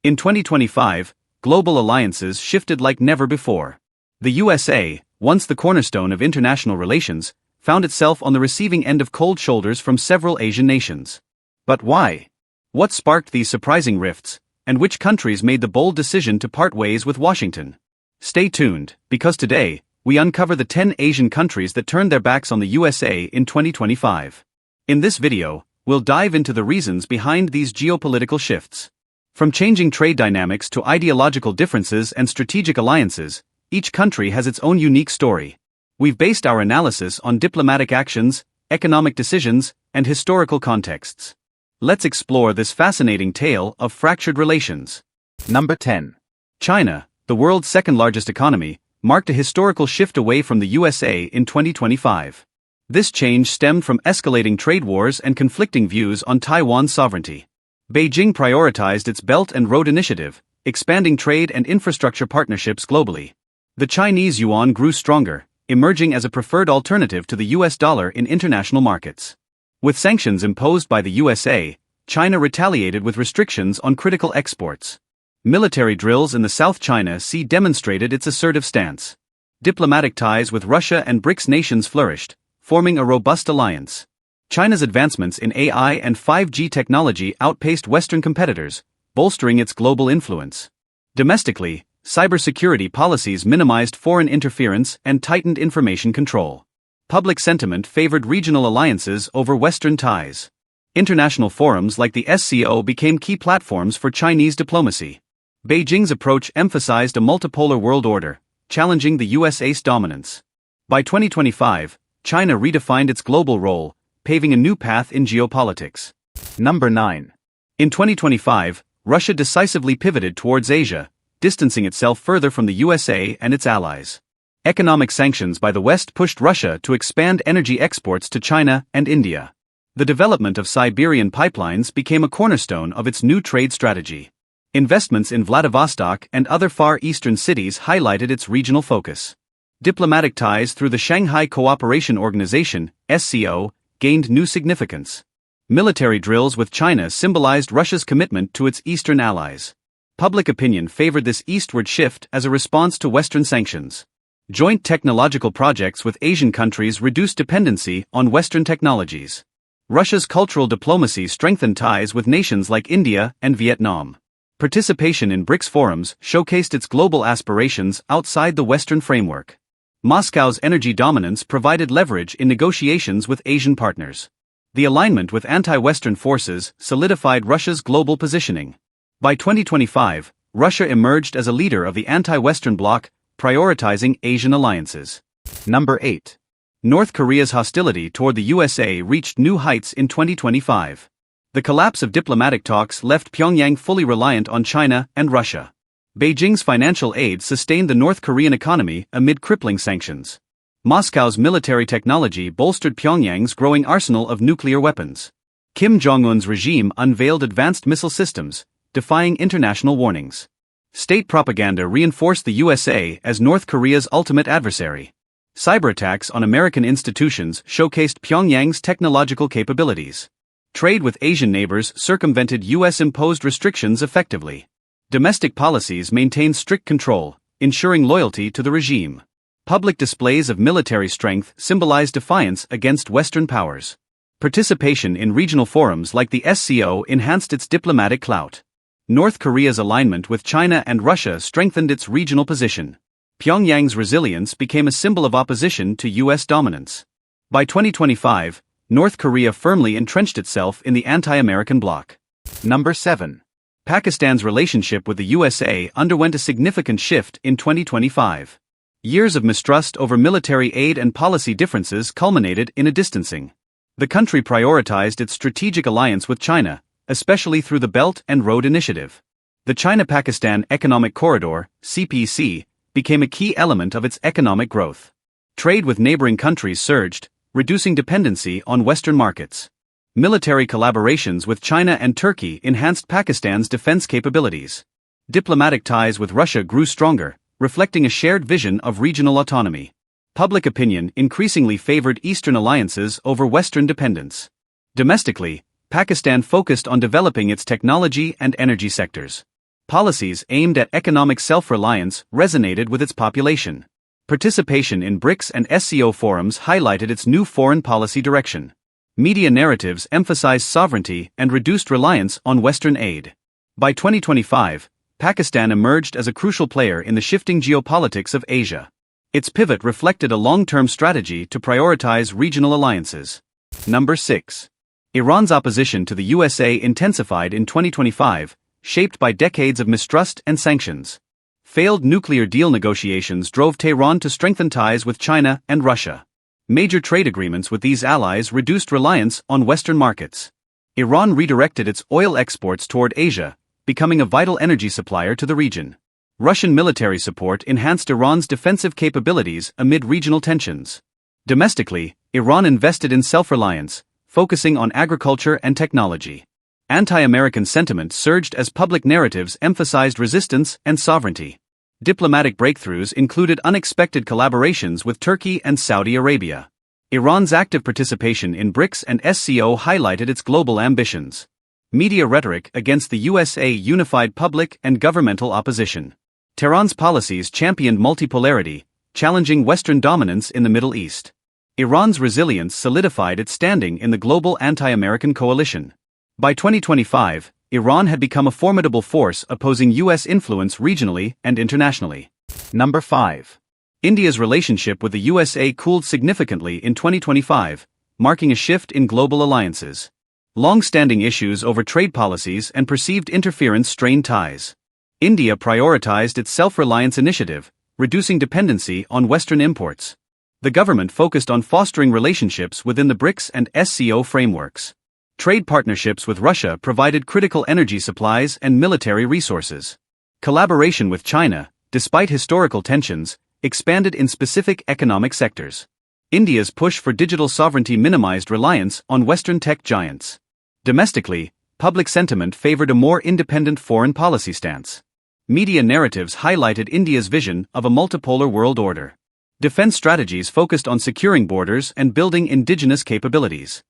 In 2025, global alliances shifted like never before. The USA, once the cornerstone of international relations, found itself on the receiving end of cold shoulders from several Asian nations. But why? What sparked these surprising rifts, and which countries made the bold decision to part ways with Washington? Stay tuned, because today, we uncover the 10 Asian countries that turned their backs on the USA in 2025. In this video, we'll dive into the reasons behind these geopolitical shifts. From changing trade dynamics to ideological differences and strategic alliances, each country has its own unique story. We've based our analysis on diplomatic actions, economic decisions, and historical contexts. Let's explore this fascinating tale of fractured relations. Number 10. China, the world's second-largest economy, marked a historical shift away from the USA in 2025. This change stemmed from escalating trade wars and conflicting views on Taiwan's sovereignty. Beijing prioritized its Belt and Road Initiative, expanding trade and infrastructure partnerships globally. The Chinese yuan grew stronger, emerging as a preferred alternative to the US dollar in international markets. With sanctions imposed by the USA, China retaliated with restrictions on critical exports. Military drills in the South China Sea demonstrated its assertive stance. Diplomatic ties with Russia and BRICS nations flourished, forming a robust alliance. China's advancements in AI and 5G technology outpaced Western competitors, bolstering its global influence. Domestically, cybersecurity policies minimized foreign interference and tightened information control. Public sentiment favored regional alliances over Western ties. International forums like the SCO became key platforms for Chinese diplomacy. Beijing's approach emphasized a multipolar world order, challenging the US's dominance. By 2025, China redefined its global role, paving a new path in geopolitics. Number 9. In 2025, Russia decisively pivoted towards Asia, distancing itself further from the USA and its allies. Economic sanctions by the West pushed Russia to expand energy exports to China and India. The development of Siberian pipelines became a cornerstone of its new trade strategy. Investments in Vladivostok and other Far Eastern cities highlighted its regional focus. Diplomatic ties through the Shanghai Cooperation Organization, SCO, gained new significance. Military drills with China symbolized Russia's commitment to its eastern allies. Public opinion favored this eastward shift as a response to Western sanctions. Joint technological projects with Asian countries reduced dependency on Western technologies. Russia's cultural diplomacy strengthened ties with nations like India and Vietnam. Participation in BRICS forums showcased its global aspirations outside the Western framework. Moscow's energy dominance provided leverage in negotiations with Asian partners. The alignment with anti-Western forces solidified Russia's global positioning. By 2025, Russia emerged as a leader of the anti-Western bloc, prioritizing Asian alliances. Number 8. North Korea's hostility toward the USA reached new heights in 2025. The collapse of diplomatic talks left Pyongyang fully reliant on China and Russia. Beijing's financial aid sustained the North Korean economy amid crippling sanctions. Moscow's military technology bolstered Pyongyang's growing arsenal of nuclear weapons. Kim Jong-un's regime unveiled advanced missile systems, defying international warnings. State propaganda reinforced the USA as North Korea's ultimate adversary. Cyberattacks on American institutions showcased Pyongyang's technological capabilities. Trade with Asian neighbors circumvented US-imposed restrictions effectively. Domestic policies maintained strict control, ensuring loyalty to the regime. Public displays of military strength symbolized defiance against Western powers. Participation in regional forums like the SCO enhanced its diplomatic clout. North Korea's alignment with China and Russia strengthened its regional position. Pyongyang's resilience became a symbol of opposition to US dominance. By 2025, North Korea firmly entrenched itself in the anti-American bloc. Number 7. Pakistan's relationship with the USA underwent a significant shift in 2025. Years of mistrust over military aid and policy differences culminated in a distancing. The country prioritized its strategic alliance with China, especially through the Belt and Road Initiative. The China-Pakistan Economic Corridor, CPC, became a key element of its economic growth. Trade with neighboring countries surged, reducing dependency on Western markets. Military collaborations with China and Turkey enhanced Pakistan's defense capabilities. Diplomatic ties with Russia grew stronger, reflecting a shared vision of regional autonomy. Public opinion increasingly favored Eastern alliances over Western dependence. Domestically, Pakistan focused on developing its technology and energy sectors. Policies aimed at economic self-reliance resonated with its population. Participation in BRICS and SCO forums highlighted its new foreign policy direction. Media narratives emphasized sovereignty and reduced reliance on Western aid. By 2025, Pakistan emerged as a crucial player in the shifting geopolitics of Asia. Its pivot reflected a long-term strategy to prioritize regional alliances. Number 6. Iran's opposition to the USA intensified in 2025, shaped by decades of mistrust and sanctions. Failed nuclear deal negotiations drove Tehran to strengthen ties with China and Russia. Major trade agreements with these allies reduced reliance on Western markets. Iran redirected its oil exports toward Asia, becoming a vital energy supplier to the region. Russian military support enhanced Iran's defensive capabilities amid regional tensions. Domestically, Iran invested in self-reliance, focusing on agriculture and technology. Anti-American sentiment surged as public narratives emphasized resistance and sovereignty. Diplomatic breakthroughs included unexpected collaborations with Turkey and Saudi Arabia. Iran's active participation in BRICS and SCO highlighted its global ambitions. Media rhetoric against the USA unified public and governmental opposition. Tehran's policies championed multipolarity, challenging Western dominance in the Middle East. Iran's resilience solidified its standing in the global anti-American coalition. By 2025, Iran had become a formidable force opposing U.S. influence regionally and internationally. Number 5. India's relationship with the USA cooled significantly in 2025, marking a shift in global alliances. Long-standing issues over trade policies and perceived interference strained ties. India prioritized its self-reliance initiative, reducing dependency on Western imports. The government focused on fostering relationships within the BRICS and SCO frameworks. Trade partnerships with Russia provided critical energy supplies and military resources. Collaboration with China, despite historical tensions, expanded in specific economic sectors. India's push for digital sovereignty minimized reliance on Western tech giants. Domestically, public sentiment favored a more independent foreign policy stance. Media narratives highlighted India's vision of a multipolar world order. Defense strategies focused on securing borders and building indigenous capabilities.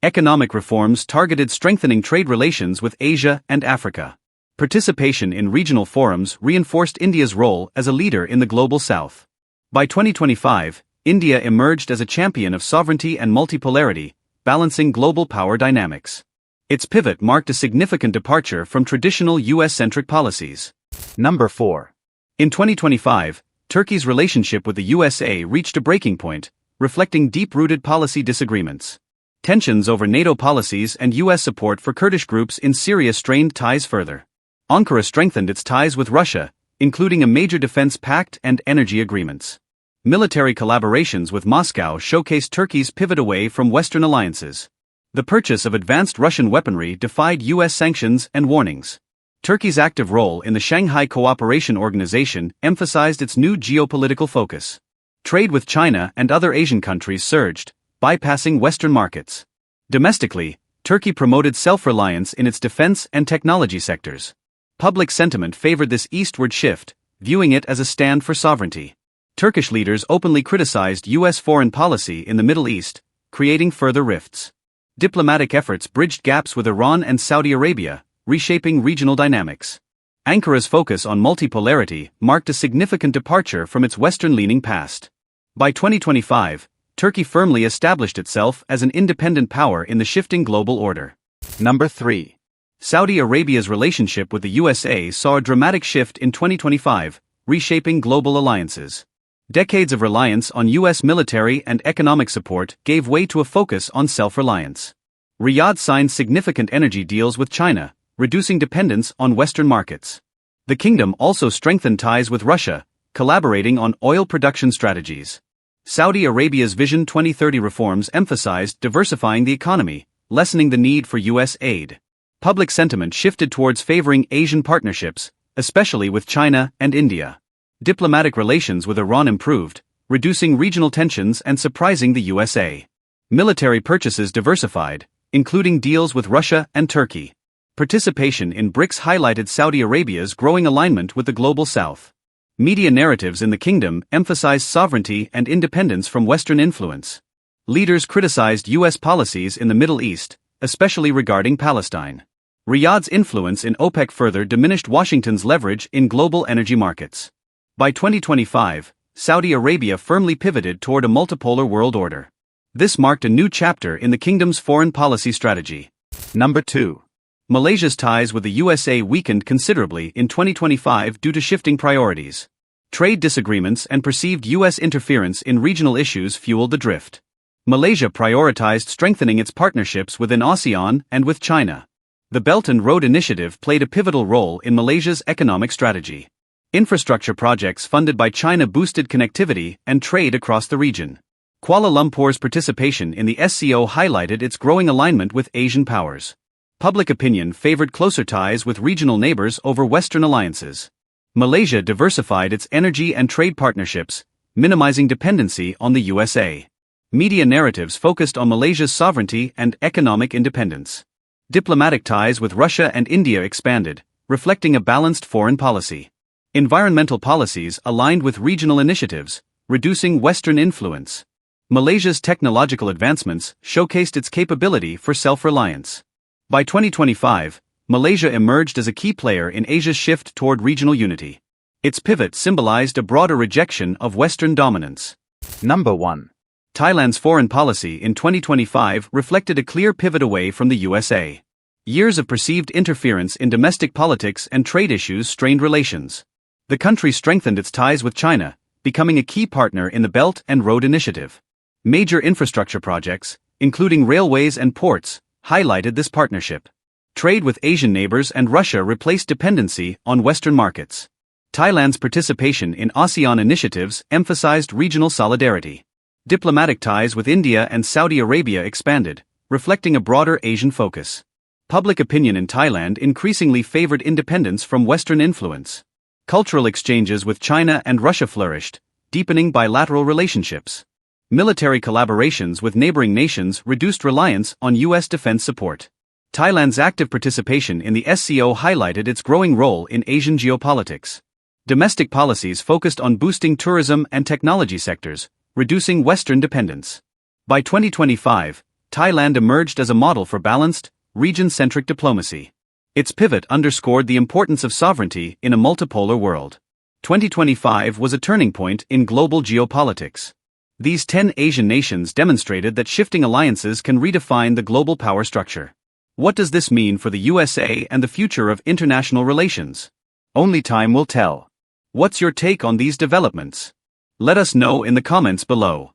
Economic reforms targeted strengthening trade relations with Asia and Africa. Participation in regional forums reinforced India's role as a leader in the global south. By 2025, India emerged as a champion of sovereignty and multipolarity, balancing global power dynamics. Its pivot marked a significant departure from traditional US-centric policies. Number 4. In 2025, Turkey's relationship with the USA reached a breaking point, reflecting deep-rooted policy disagreements. Tensions over NATO policies and U.S. support for Kurdish groups in Syria strained ties further. Ankara strengthened its ties with Russia, including a major defense pact and energy agreements. Military collaborations with Moscow showcased Turkey's pivot away from Western alliances. The purchase of advanced Russian weaponry defied U.S. sanctions and warnings. Turkey's active role in the Shanghai Cooperation Organization emphasized its new geopolitical focus. Trade with China and other Asian countries surged, bypassing Western markets. Domestically, Turkey promoted self-reliance in its defense and technology sectors. Public sentiment favored this eastward shift, viewing it as a stand for sovereignty. Turkish leaders openly criticized U.S. foreign policy in the Middle East, creating further rifts. Diplomatic efforts bridged gaps with Iran and Saudi Arabia, reshaping regional dynamics. Ankara's focus on multipolarity marked a significant departure from its Western-leaning past. By 2025, Turkey firmly established itself as an independent power in the shifting global order. Number 3. Saudi Arabia's relationship with the USA saw a dramatic shift in 2025, reshaping global alliances. Decades of reliance on U.S. military and economic support gave way to a focus on self-reliance. Riyadh signed significant energy deals with China, reducing dependence on Western markets. The kingdom also strengthened ties with Russia, collaborating on oil production strategies. Saudi Arabia's Vision 2030 reforms emphasized diversifying the economy, lessening the need for U.S. aid. Public sentiment shifted towards favoring Asian partnerships, especially with China and India. Diplomatic relations with Iran improved, reducing regional tensions and surprising the USA. Military purchases diversified, including deals with Russia and Turkey. Participation in BRICS highlighted Saudi Arabia's growing alignment with the global south. Media narratives in the kingdom emphasized sovereignty and independence from Western influence. Leaders criticized U.S. policies in the Middle East, especially regarding Palestine. Riyadh's influence in OPEC further diminished Washington's leverage in global energy markets. By 2025, Saudi Arabia firmly pivoted toward a multipolar world order. This marked a new chapter in the kingdom's foreign policy strategy. Number 2. Malaysia's ties with the USA weakened considerably in 2025 due to shifting priorities. Trade disagreements and perceived U.S. interference in regional issues fueled the drift. Malaysia prioritized strengthening its partnerships within ASEAN and with China. The Belt and Road Initiative played a pivotal role in Malaysia's economic strategy. Infrastructure projects funded by China boosted connectivity and trade across the region. Kuala Lumpur's participation in the SCO highlighted its growing alignment with Asian powers. Public opinion favored closer ties with regional neighbors over Western alliances. Malaysia diversified its energy and trade partnerships, minimizing dependency on the USA. Media narratives focused on Malaysia's sovereignty and economic independence. Diplomatic ties with Russia and India expanded, reflecting a balanced foreign policy. Environmental policies aligned with regional initiatives, reducing Western influence. Malaysia's technological advancements showcased its capability for self-reliance. By 2025, Malaysia emerged as a key player in Asia's shift toward regional unity. Its pivot symbolized a broader rejection of Western dominance. Number 1. Thailand's foreign policy in 2025 reflected a clear pivot away from the USA. Years of perceived interference in domestic politics and trade issues strained relations. The country strengthened its ties with China, becoming a key partner in the Belt and Road Initiative. Major infrastructure projects, including railways and ports, highlighted this partnership. Trade with Asian neighbors and Russia replaced dependency on Western markets. Thailand's participation in ASEAN initiatives emphasized regional solidarity. Diplomatic ties with India and Saudi Arabia expanded, reflecting a broader Asian focus. Public opinion in Thailand increasingly favored independence from Western influence. Cultural exchanges with China and Russia flourished, deepening bilateral relationships. Military collaborations with neighboring nations reduced reliance on U.S. defense support. Thailand's active participation in the SCO highlighted its growing role in Asian geopolitics. Domestic policies focused on boosting tourism and technology sectors, reducing Western dependence. By 2025, Thailand emerged as a model for balanced, region-centric diplomacy. Its pivot underscored the importance of sovereignty in a multipolar world. 2025 was a turning point in global geopolitics. These 10 Asian nations demonstrated that shifting alliances can redefine the global power structure. What does this mean for the USA and the future of international relations? Only time will tell. What's your take on these developments? Let us know in the comments below.